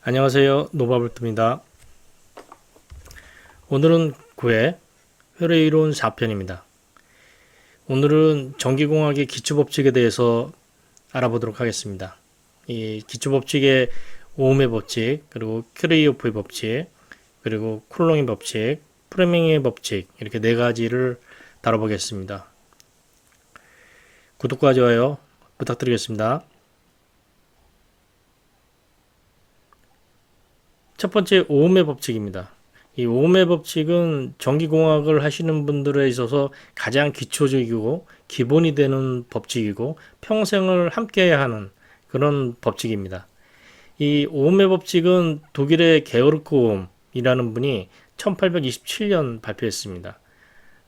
안녕하세요. 노바볼트입니다. 오늘은 9회 회로의 이론 4편입니다. 오늘은 전기공학의 기초법칙에 대해서 알아보도록 하겠습니다. 이 기초법칙의 오음의 법칙, 그리고 큐레이호프의 법칙, 그리고 쿨롱의 법칙, 프레밍의 법칙, 이렇게 네 가지를 다뤄보겠습니다. 구독과 좋아요 부탁드리겠습니다. 첫 번째, 오음의 법칙입니다. 이 오음의 법칙은 전기공학을 하시는 분들에 있어서 가장 기초적이고 기본이 되는 법칙이고 평생을 함께해야 하는 그런 법칙입니다. 이 오음의 법칙은 독일의 게오르크 오음이라는 분이 1827년 발표했습니다.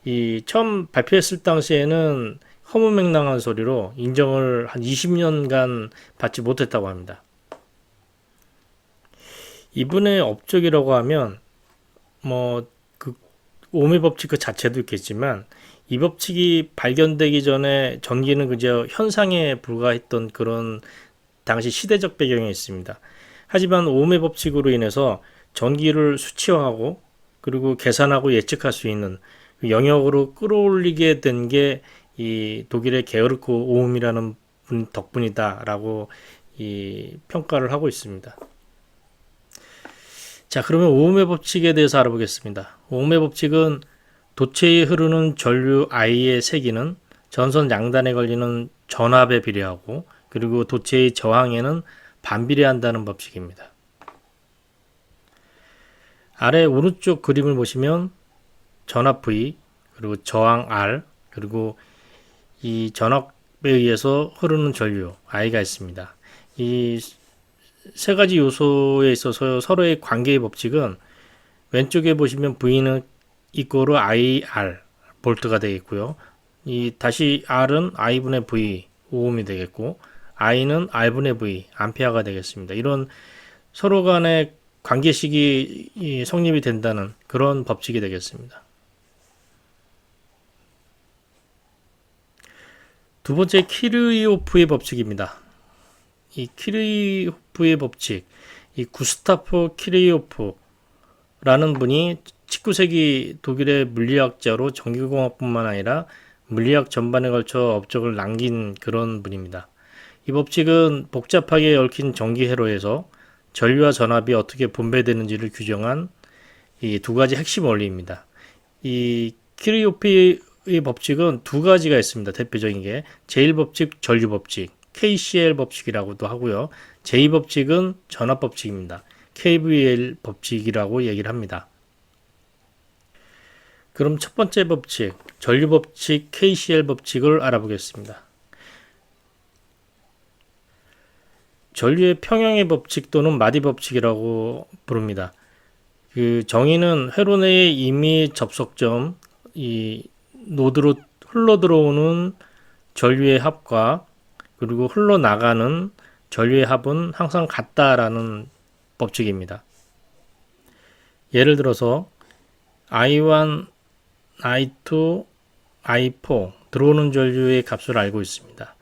이 처음 발표했을 당시에는 허무맹랑한 소리로 인정을 한 20년간 받지 못했다고 합니다. 이분의 업적이라고 하면 그 오음의 법칙 그 자체도 있겠지만 이 법칙이 발견되기 전에 전기는 그저 현상에 불과했던 그런 당시 시대적 배경이 있습니다. 하지만 오음의 법칙으로 인해서 전기를 수치화하고 그리고 계산하고 예측할 수 있는 영역으로 끌어올리게 된 게 이 독일의 게오르크 오음이라는 분 덕분이다라고 이 평가를 하고 있습니다. 자, 그러면 오음의 법칙에 대해서 알아보겠습니다. 오음의 법칙은 도체에 흐르는 전류 I의 세기는 전선 양단에 걸리는 전압에 비례하고 그리고 도체의 저항에는 반비례한다는 법칙입니다. 아래 오른쪽 그림을 보시면 전압 V 그리고 저항 R 그리고 이 전압에 의해서 흐르는 전류 I가 있습니다. 이 세 가지 요소에 있어서 서로의 관계의 법칙은 왼쪽에 보시면 V는 이꼬르 IR 볼트가 되겠고요. 이 다시 R은 I분의 V 오음이 되겠고 I는 R분의 V 암페어가 되겠습니다. 이런 서로 간의 관계식이 성립이 된다는 그런 법칙이 되겠습니다. 두 번째 키르이호프의 법칙입니다. 이 키르이호프의 법칙, 이 구스타프 키르이호프라는 분이 19세기 독일의 물리학자로 전기공학뿐만 아니라 물리학 전반에 걸쳐 업적을 남긴 그런 분입니다. 이 법칙은 복잡하게 얽힌 전기 회로에서 전류와 전압이 어떻게 분배되는지를 규정한 이 두 가지 핵심 원리입니다. 이 키르이호프의 법칙은 두 가지가 있습니다. 대표적인 게 제1법칙 전류 법칙, KCL 법칙이라고도 하고요. 제2법칙은 전압 법칙입니다. KVL 법칙이라고 얘기를 합니다. 그럼 첫 번째 법칙, 전류 법칙 KCL 법칙을 알아보겠습니다. 전류의 평형의 법칙 또는 마디 법칙이라고 부릅니다. 그 정의는 회로 내의 임의 접속점, 이 노드로 흘러 들어오는 전류의 합과 그리고 흘러나가는 전류의 합은 항상 같다라는 법칙입니다. 예를 들어서 I1, I2, I4 들어오는 전류의 값을 알고 있습니다.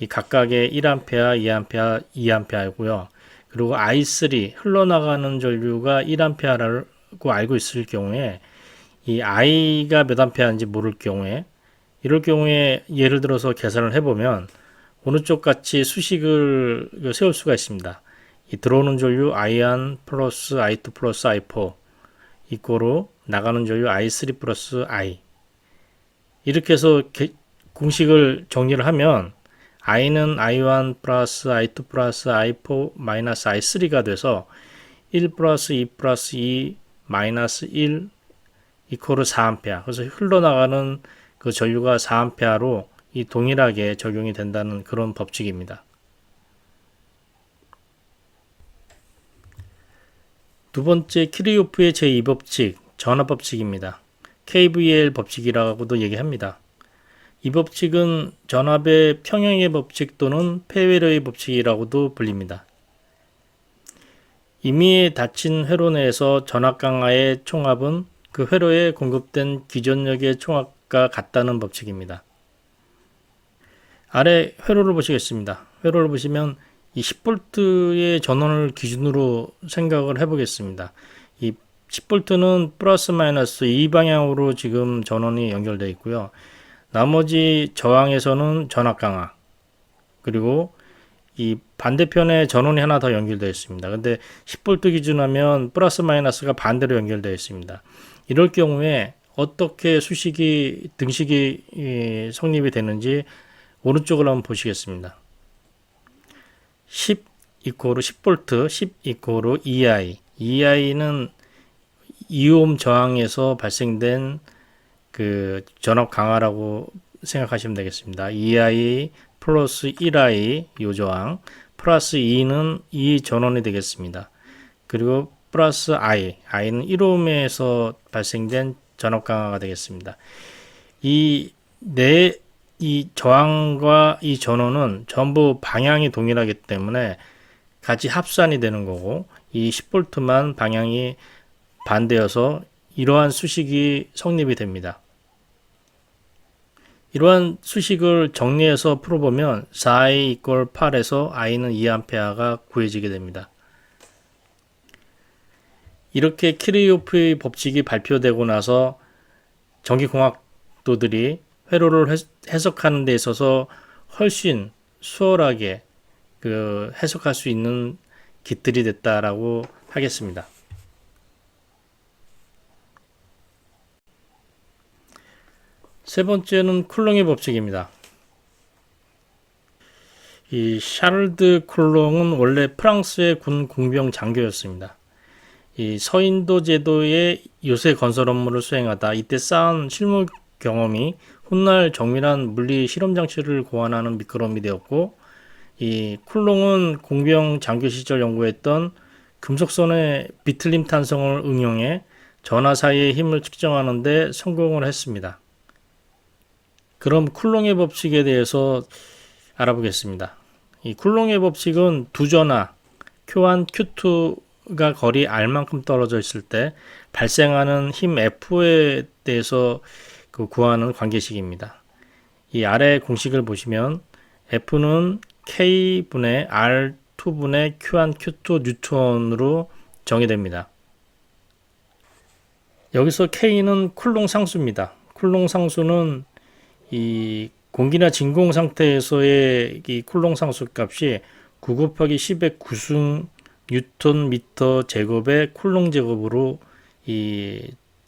이 각각의 1A, 2A, 2A이고요. 그리고 I3 흘러나가는 전류가 1A라고 알고 있을 경우에 이 I가 몇 A인지 모를 경우에 이럴 경우에 예를 들어서 계산을 해보면 오른쪽 같이 수식을 세울 수가 있습니다. 이 들어오는 전류 I1 플러스 I2 플러스 I4 이꼬르 나가는 전류 I3 플러스 I 이렇게 해서 공식을 정리를 하면 I는 I1 플러스 I2 플러스 I4 마이너스 I3가 돼서 1 플러스 2 플러스 2 마이너스 1 이꼬르 4A 그래서 흘러나가는 그 전류가 4A로 이 동일하게 적용이 된다는 그런 법칙입니다. 두 번째 키르이호프의 제2법칙 전압법칙입니다. KVL 법칙이라고도 얘기합니다. 이 법칙은 전압의 평형의 법칙 또는 페웨르의 법칙이라고도 불립니다. 임의에 닫힌 회로 내에서 전압 강하의 총합은 그 회로에 공급된 기존력의 총합과 같다는 법칙입니다. 아래 회로를 보시겠습니다. 회로를 보시면 이 10V의 전원을 기준으로 생각을 해보겠습니다. 이 10V는 플러스 마이너스 이 방향으로 지금 전원이 연결되어 있고요. 나머지 저항에서는 전압 강화, 그리고 이 반대편에 전원이 하나 더 연결되어 있습니다. 근데 10V 기준하면 플러스 마이너스가 반대로 연결되어 있습니다. 이럴 경우에 어떻게 수식이 등식이 성립이 되는지 오른쪽을 한번 보시겠습니다. 10 이코르 10V, 10 이코르 EI. EI는 2옴 저항에서 발생된 그 전압 강화라고 생각하시면 되겠습니다. EI 플러스 1I 요 저항 플러스 2는 이 전원이 되겠습니다. 그리고 플러스 I는 1옴에서 발생된 전압 강화가 되겠습니다. 이 저항과 이 전원은 전부 방향이 동일하기 때문에 같이 합산이 되는 거고, 이 10V만 방향이 반대여서 이러한 수식이 성립이 됩니다. 이러한 수식을 정리해서 풀어보면 4i 이퀄 8에서 i는 2A가 구해지게 됩니다. 이렇게 키르호프의 법칙이 발표되고 나서 전기공학도들이 회로를 해석하는 데 있어서 훨씬 수월하게 해석할 수 있는 깃들이 됐다라고 하겠습니다. 세 번째는 쿨롱의 법칙입니다. 이 샤를드 쿨롱은 원래 프랑스의 군 공병 장교였습니다. 이 서인도 제도의 요새 건설 업무를 수행하다 이때 쌓은 실무 경험이 훗날 정밀한 물리 실험 장치를 고안하는 미끄럼이 되었고, 이 쿨롱은 공병 장교 시절 연구했던 금속선의 비틀림 탄성을 응용해 전하 사이의 힘을 측정하는 데 성공을 했습니다. 그럼 쿨롱의 법칙에 대해서 알아보겠습니다. 이 쿨롱의 법칙은 두 전하 Q1, Q2가 거리 R만큼 떨어져 있을 때 발생하는 힘 F에 대해서 구하는 관계식입니다. 이 아래 공식을 보시면 F는 K분의 R2분의 Q1, Q2 뉴턴으로 정의됩니다. 여기서 K는 쿨롱 상수입니다. 쿨롱 상수는 이 공기나 진공 상태에서의 이 쿨롱 상수 값이 9 곱하기 10의 9승 뉴턴 미터 제곱의 쿨롱 제곱으로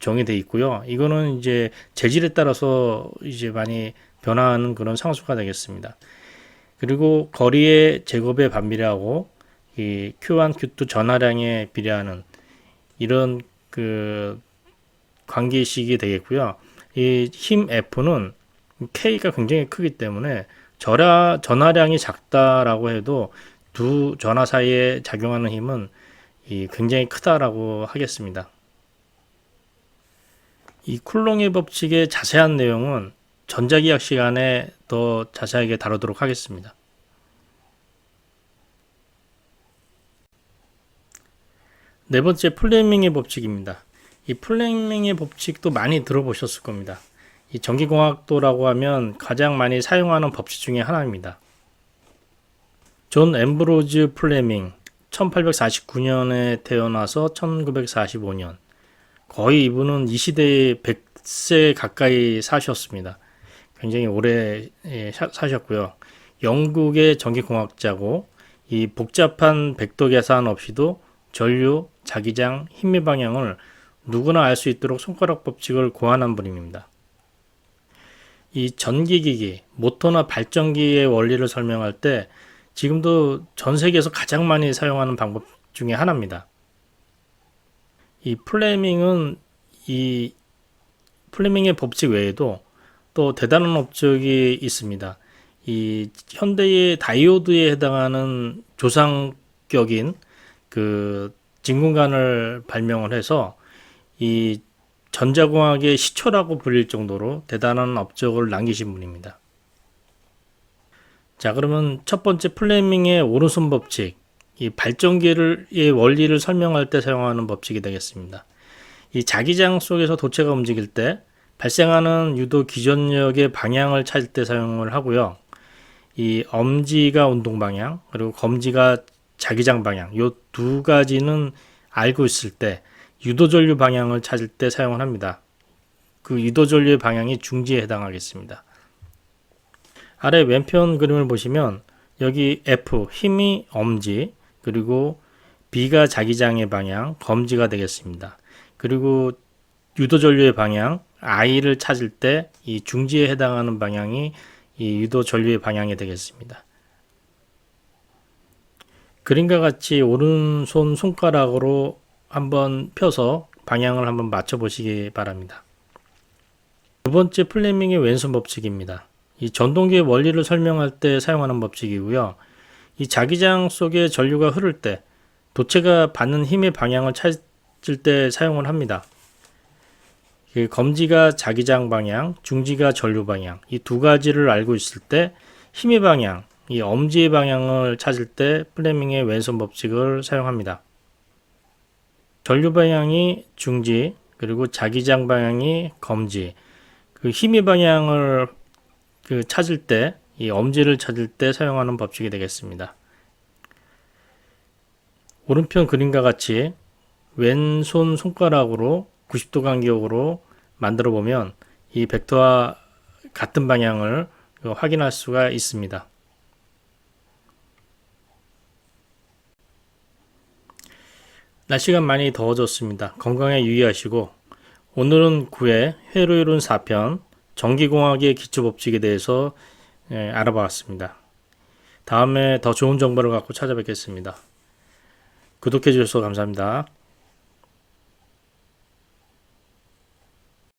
정의되어 있고요. 이거는 이제 재질에 따라서 이제 많이 변화하는 그런 상수가 되겠습니다. 그리고 거리의 제곱에 반비례하고 이 Q1, Q2 전하량에 비례하는 이런 관계식이 되겠고요. 이 힘 F는 K가 굉장히 크기 때문에 전하량이 작다라고 해도 두 전하 사이에 작용하는 힘은 굉장히 크다라고 하겠습니다. 이 쿨롱의 법칙의 자세한 내용은 전자기학 시간에 더 자세하게 다루도록 하겠습니다. 네 번째, 플레밍의 법칙입니다. 이 플레밍의 법칙도 많이 들어보셨을 겁니다. 이 전기공학도라고 하면 가장 많이 사용하는 법칙 중에 하나입니다. 존 앰브로즈 플레밍 1849년에 태어나서 1945년, 거의 이분은 이 시대에 100세 가까이 사셨습니다. 굉장히 오래 사셨고요. 영국의 전기공학자고, 이 복잡한 벡터 계산 없이도 전류, 자기장, 힘의 방향을 누구나 알 수 있도록 손가락 법칙을 고안한 분입니다. 이 전기기기, 모터나 발전기의 원리를 설명할 때 지금도 전 세계에서 가장 많이 사용하는 방법 중에 하나입니다. 이 플레밍의 법칙 외에도 또 대단한 업적이 있습니다. 이 현대의 다이오드에 해당하는 조상격인 진공관을 발명을 해서 이 전자공학의 시초라고 불릴 정도로 대단한 업적을 남기신 분입니다. 자, 그러면 첫 번째 플레밍의 오른손 법칙, 이 발전기의 원리를 설명할 때 사용하는 법칙이 되겠습니다. 이 자기장 속에서 도체가 움직일 때 발생하는 유도 기전력의 방향을 찾을 때 사용을 하고요. 이 엄지가 운동 방향, 그리고 검지가 자기장 방향, 요 두 가지는 알고 있을 때 유도전류 방향을 찾을 때 사용을 합니다. 그 유도전류의 방향이 중지에 해당하겠습니다. 아래 왼편 그림을 보시면 여기 F, 힘이 엄지, 그리고 B가 자기장의 방향, 검지가 되겠습니다. 그리고 유도전류의 방향, I를 찾을 때 이 중지에 해당하는 방향이 이 유도전류의 방향이 되겠습니다. 그림과 같이 오른손 손가락으로 한번 펴서 방향을 한번 맞춰 보시기 바랍니다. 두 번째 플레밍의 왼손 법칙입니다. 이 전동기의 원리를 설명할 때 사용하는 법칙이고요. 이 자기장 속에 전류가 흐를 때 도체가 받는 힘의 방향을 찾을 때 사용을 합니다. 검지가 자기장 방향, 중지가 전류 방향, 이 두 가지를 알고 있을 때 힘의 방향, 이 엄지의 방향을 찾을 때 플레밍의 왼손 법칙을 사용합니다. 전류 방향이 중지, 그리고 자기장 방향이 검지, 그 힘의 방향을 찾을 때, 이 엄지를 찾을 때 사용하는 법칙이 되겠습니다. 오른편 그림과 같이 왼손 손가락으로 90도 간격으로 만들어 보면 이 벡터와 같은 방향을 확인할 수가 있습니다. 날씨가 많이 더워졌습니다. 건강에 유의하시고 오늘은 9회 회로이론 4편 전기공학의 기초법칙에 대해서 알아봤습니다. 다음에 더 좋은 정보를 갖고 찾아뵙겠습니다. 구독해 주셔서 감사합니다.